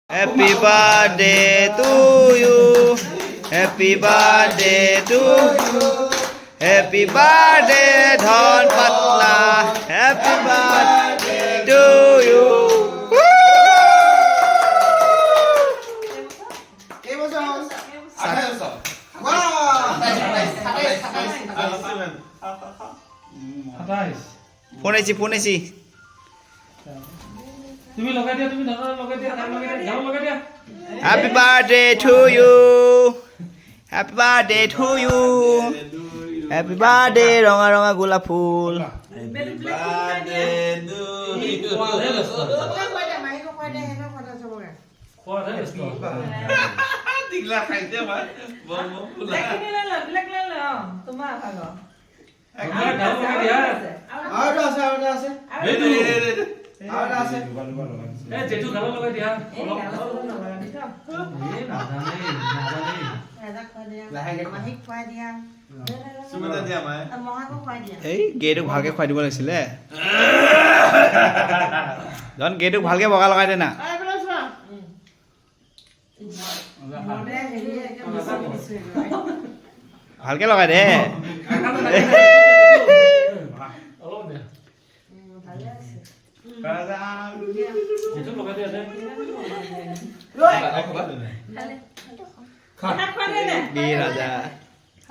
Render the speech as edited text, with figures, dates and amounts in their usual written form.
Happy birthday to you. Happy birthday to you. Happy birthday Dhon Patla. Happy birthday to you. Phone aisi. তুমি লগাই দিয়া তুমি ধনৰ লগাই দিয়া ধান লগাই দিয়া ধান লগাই দিয়া Happy birthday to you. Happy birthday to you. Happy birthday ronga ronga gula phul. Happy birthday to you. খোৱা দে ব্যস্ত দিগলা খাইতে ভাই বম ফুলা ব্লেক লে তোমাৰ ভাগ আমাৰ ধান লগাই দিয়া আৰু আছে এই দে আৰু আছে এ জেঠু ধান লগাই দিয়া অলপ এই নাজানে ৰাজা খুৱাই দিয়া মাহিক খুৱাই দিয়া সুমতা দিয়া মাই মহাকো খুৱাই দিয়া এই গেটক ভালকে খুৱাই দিব লাগিছিলে জন গেটক ভালকে বগা লগাই দে না ভালকে লগাই দে অলপ দে ভালে আছে জেঠু লগাই দিয়া দে ভালে খা খোৱা দে বি ৰাজা